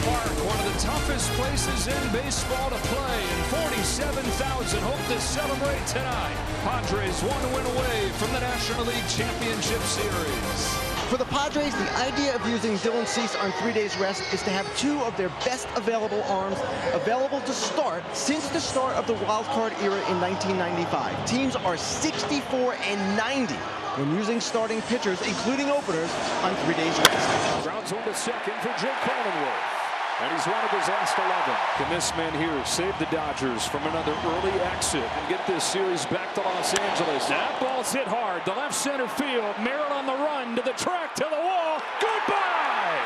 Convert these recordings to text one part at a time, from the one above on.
Park, one of the toughest places in baseball to play, and 47,000 hope to celebrate tonight. Padres 1 win away from the National League Championship Series. For the Padres, the idea of using Dylan Cease on 3 days rest is to have two of their best available arms available to start since the start of the wild card era in 1995. Teams are 64 and 90 when using starting pitchers, including openers, on 3 days rest. Grounds one to second for Jake Cronenworth. And he's one of his last 11. Can this man here save the Dodgers from another early exit and get this series back to Los Angeles? That ball's hit hard. The left center field. Merrill on the run to the track, to the wall. Goodbye!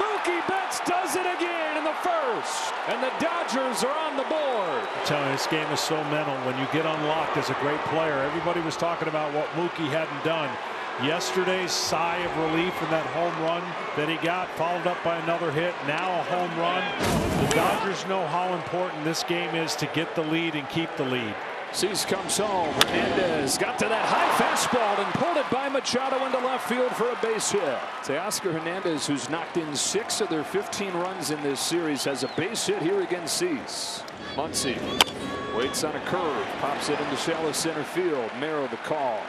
Mookie Betts does it again in the first. And the Dodgers are on the board. I'm telling you, this game is so mental. When you get unlocked as a great player, everybody was talking about what Mookie hadn't done. Yesterday's sigh of relief in that home run that he got, followed up by another hit, now a home run. The Dodgers know how important this game is to get the lead and keep the lead. Cease comes home. Hernandez got to that high fastball and pulled it by Machado into left field for a base hit. Teoscar Hernandez, who's knocked in 6 of their 15 runs in this series, has a base hit here against Cease. Muncy waits on a curve, pops it into shallow center field. Merrill the call.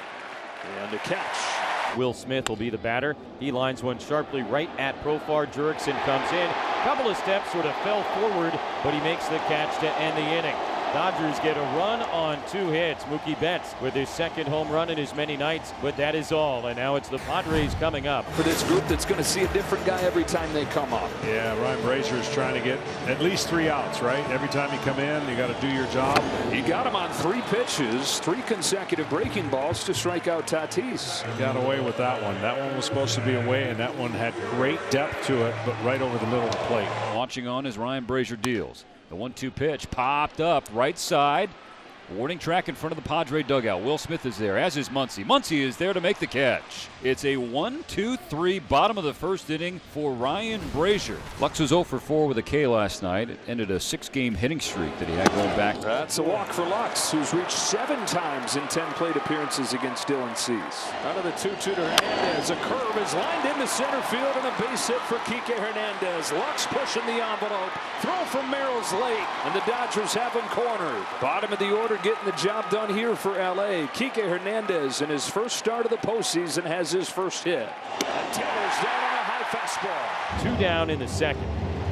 And a catch. Will Smith will be the batter. He lines one sharply right at Profar. Jurickson comes in. Couple of steps, sort of fell forward, but he makes the catch to end the inning. Dodgers get a run on 2 hits. Mookie Betts with his second home run in as many nights, but that is all. And now it's the Padres coming up. For this group that's going to see a different guy every time they come up. Yeah, Ryan Brazier is trying to get at least 3 outs, right? Every time you come in, you got to do your job. He got him on 3 pitches, 3 consecutive breaking balls to strike out Tatis. He got away with that one. That one was supposed to be away, and that one had great depth to it, but right over the middle of the plate. Launching on as Ryan Brazier deals. The 1-2 pitch popped up right side. Warning track in front of the Padre dugout. Will Smith is there, as is Muncy. Muncy is there to make the catch. It's a 1-2-3 bottom of the first inning for Ryan Brazier. Lux was 0 for 4 with a K last night. It ended a 6-game hitting streak that he had going back. That's a walk for Lux, who's reached 7 times in 10 plate appearances against Dylan Cease. Out of the 2-2 to Hernandez. A curve is lined into center field and a base hit for Kike Hernandez. Lux pushing the envelope. Throw from Merrill's late, and the Dodgers have him cornered. Bottom of the order getting the job done here for LA. Kike Hernandez in his first start of the postseason has his first hit. And Taylor's down on a high fastball. 2 down in the second.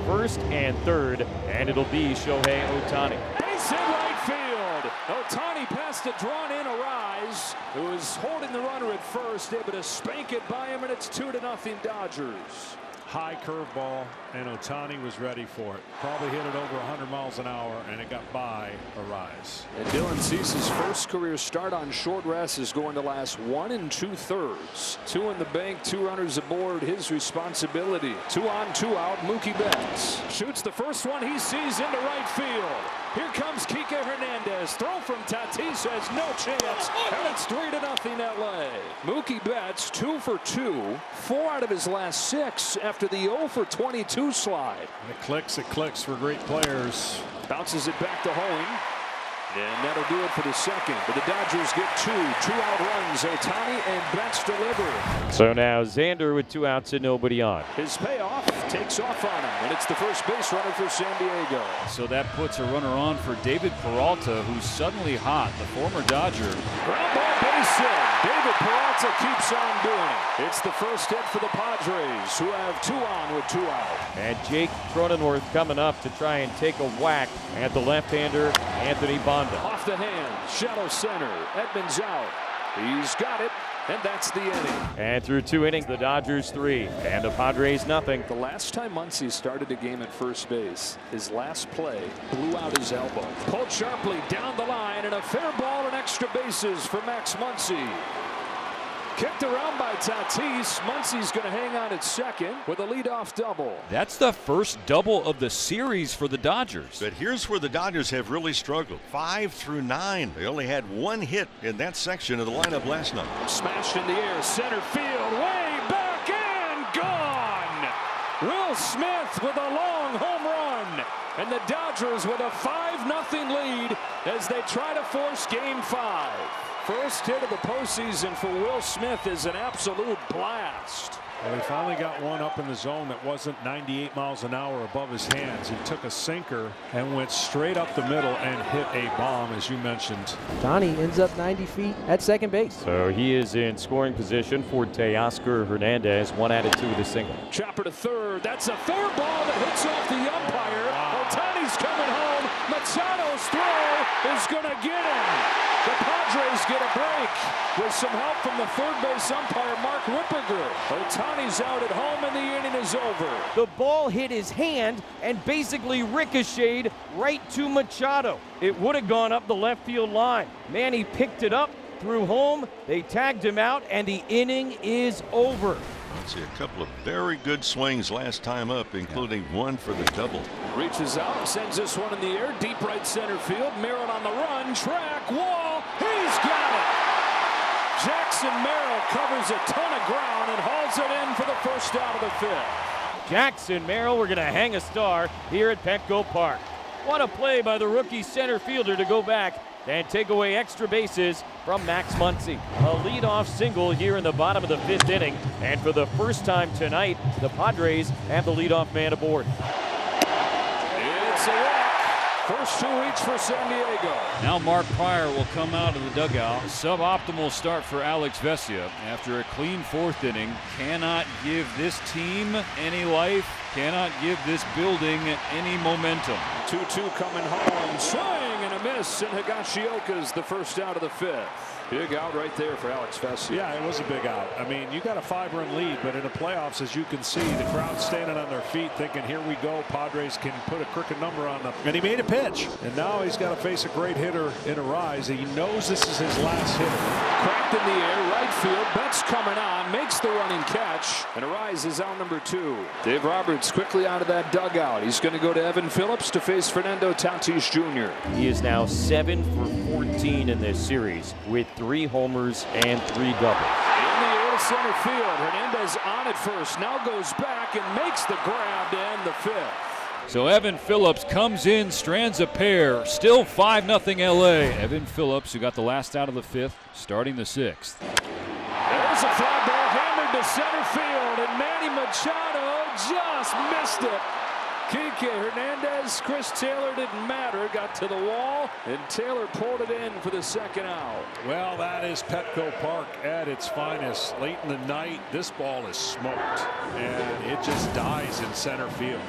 First and third, and it'll be Shohei Ohtani. Base hit right field. Ohtani past a drawn-in Arise, who is holding the runner at first, able to spank it by him, and it's 2-0 Dodgers. High curveball, and Ohtani was ready for it. Probably hit it over 100 miles an hour, and it got by Arise. And Dylan Cease's first career start on short rest is going to last 1 2/3. 2 in the bank, 2 runners aboard, his responsibility. 2 on, 2 out, Mookie Betts. Shoots the first one he sees into right field. Here comes Kike Hernandez. Throw from Tatis has no chance, and it's 3-0 LA. Mookie Betts 2 for 2, 4 out of his last 6 after the 0 for 22 slide. And it clicks for great players. Bounces it back to Hoeing. And that'll do it for the second. But the Dodgers get 2 2-out runs. Ohtani and Betts deliver. So now Xander with 2 outs and nobody on. His payoff takes off on him, and it's the first base runner for San Diego. So that puts a runner on for David Peralta, who's suddenly hot, the former Dodger. Ground ball base hit. David Peralta keeps on doing it. It's the first hit for the Padres, who have 2 on with 2 out. And Jake Cronenworth coming up to try and take a whack at the left-hander Anthony Bonda. Off the hand, shallow center. Edmonds out. He's got it, and that's the inning. And through 2 innings, the Dodgers 3 and the Padres nothing. The last time Muncy started a game at first base, his last play blew out his elbow. Pulled sharply down the line, and a fair ball and extra bases for Max Muncy. Kicked around by Tatis. Muncy's going to hang on at second with a leadoff double. That's the first double of the series for the Dodgers. But here's where the Dodgers have really struggled. 5 through 9. They only had 1 hit in that section of the lineup last night. Smashed in the air, center field, way back and gone. Will Smith with a long home run. And the Dodgers with a 5-0 lead as they try to force Game 5. First hit of the postseason for Will Smith is an absolute blast. Well, he finally got one up in the zone that wasn't 98 miles an hour above his hands. He took a sinker and went straight up the middle and hit a bomb, as you mentioned. Johnny ends up 90 feet at second base. So he is in scoring position for Teoscar Hernandez. 1 out of 2 with a single. Chopper to third. That's a fair ball that hits off the umpire. Ohtani's coming home. Machado's throw is going to get him. The Padres get a break with some help from the third base umpire, Mark Ripperger. Ohtani's out at home and the inning is over. The ball hit his hand and basically ricocheted right to Machado. It would have gone up the left field line. Manny picked it up, threw home. They tagged him out, and the inning is over. Let's see, a couple of very good swings last time up, including one for the double. Reaches out, sends this one in the air, deep right center field. Merrill on the run, track, wall, he's got it! Jackson Merrill covers a ton of ground and hauls it in for the first out of the fifth. Jackson Merrill, we're going to hang a star here at Petco Park. What a play by the rookie center fielder to go back and take away extra bases from Max Muncy. A leadoff single here in the bottom of the 5th inning, and for the first time tonight, the Padres have the leadoff man aboard. It's a walk. First 2 each for San Diego. Now Mark Pryor will come out of the dugout. Suboptimal start for Alex Vesia after a clean 4th inning. Cannot give this team any life. Cannot give this building any momentum. 2-2 coming home. Swing and a miss, and Higashioka's the first out of the 5th. Big out right there for Alex Vesia. Yeah, it was a big out. I mean, you got a 5-run lead, but in the playoffs, as you can see, the crowd standing on their feet thinking, here we go, Padres can put a crooked number on them. And he made a pitch. And now he's got to face a great hitter in Arise. He knows this is his last hitter. Cracked in the air, right field. Betts coming on, makes the running catch, and Arise is out number 2. Dave Roberts quickly out of that dugout. He's going to go to Evan Phillips to face Fernando Tatis Jr. He is now 7 for 14 in this series with 3 homers and 3 doubles. In the air to center field. Hernandez on at first. Now goes back and makes the grab to end the 5th. So Evan Phillips comes in, strands a pair. Still 5-0 LA. Evan Phillips, who got the last out of the 5th, starting the 6th. There's a fly ball hammered to center field, and Manny Machado just missed it. Kike Hernandez, Chris Taylor didn't matter, got to the wall, and Taylor pulled it in for the 2nd out. Well, that is Petco Park at its finest. Late in the night, this ball is smoked, and it just dies in center field.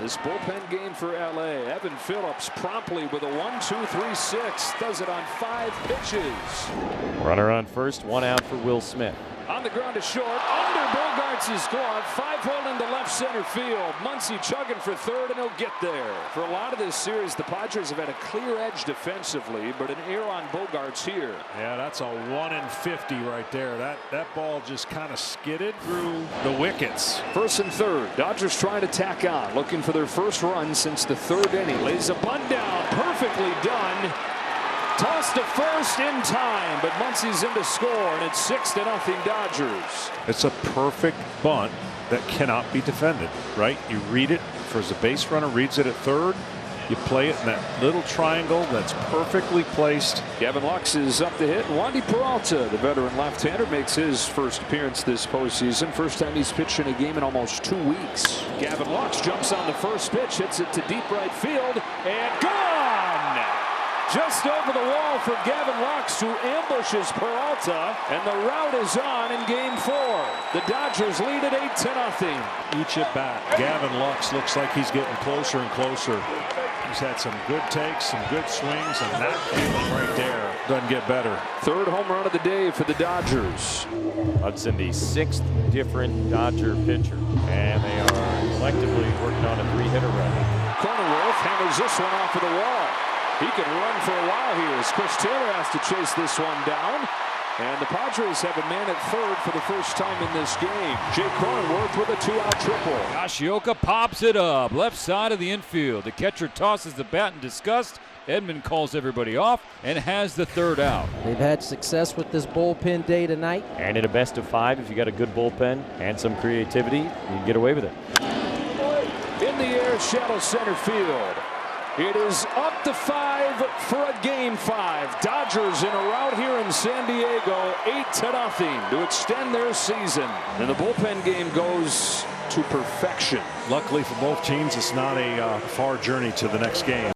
This bullpen game for LA. Evan Phillips promptly with a 1-2-3-6. Does it on 5 pitches. Runner on first, 1 out for Will Smith. On the ground to short, under Bogarts' glove, 5-hole into left center field. Muncy chugging for 3rd, and he'll get there. For a lot of this series, the Padres have had a clear edge defensively, but an error on Bogarts here. Yeah, that's a 1 in 50 right there. That ball just kind of skidded through the wickets. 1st and 3rd. Dodgers trying to tack on, looking for their first run since the 3rd inning. Lays a bunt down, perfectly done. Tossed to first in time, but Muncy's in to score, and it's 6-0 Dodgers. It's a perfect bunt that cannot be defended, right? You read it, as a base runner reads it at 3rd, you play it in that little triangle that's perfectly placed. Gavin Lux is up to hit. Wandy Peralta, the veteran left-hander, makes his first appearance this postseason. First time he's pitched in a game in almost 2 weeks. Gavin Lux jumps on the first pitch, hits it to deep right field, and gone! Just over the wall for Gavin Lux, who ambushes Peralta, and the route is on in Game 4. The Dodgers lead at 8-0. Each at bat, Gavin Lux looks like he's getting closer and closer. He's had some good takes, some good swings, and that feeling right there doesn't get better. 3rd home run of the day for the Dodgers. Hudson, the 6th different Dodger pitcher, and they are collectively working on a 3-hitter run. Cronenworth hammers this one off of the wall. He can run for a while here as Chris Taylor has to chase this one down. And the Padres have a man at 3rd for the first time in this game. Jay Cronenworth with a 2-out triple. Higashioka pops it up, left side of the infield. The catcher tosses the bat in disgust. Edman calls everybody off and has the 3rd out. They've had success with this bullpen day tonight. And in a best of 5, if you got a good bullpen and some creativity, you can get away with it. In the air, shallow center field. It is up to 5 for a game 5. Dodgers in a rout here in San Diego, 8-0 to extend their season. And the bullpen game goes to perfection. Luckily for both teams, it's not a far journey to the next game.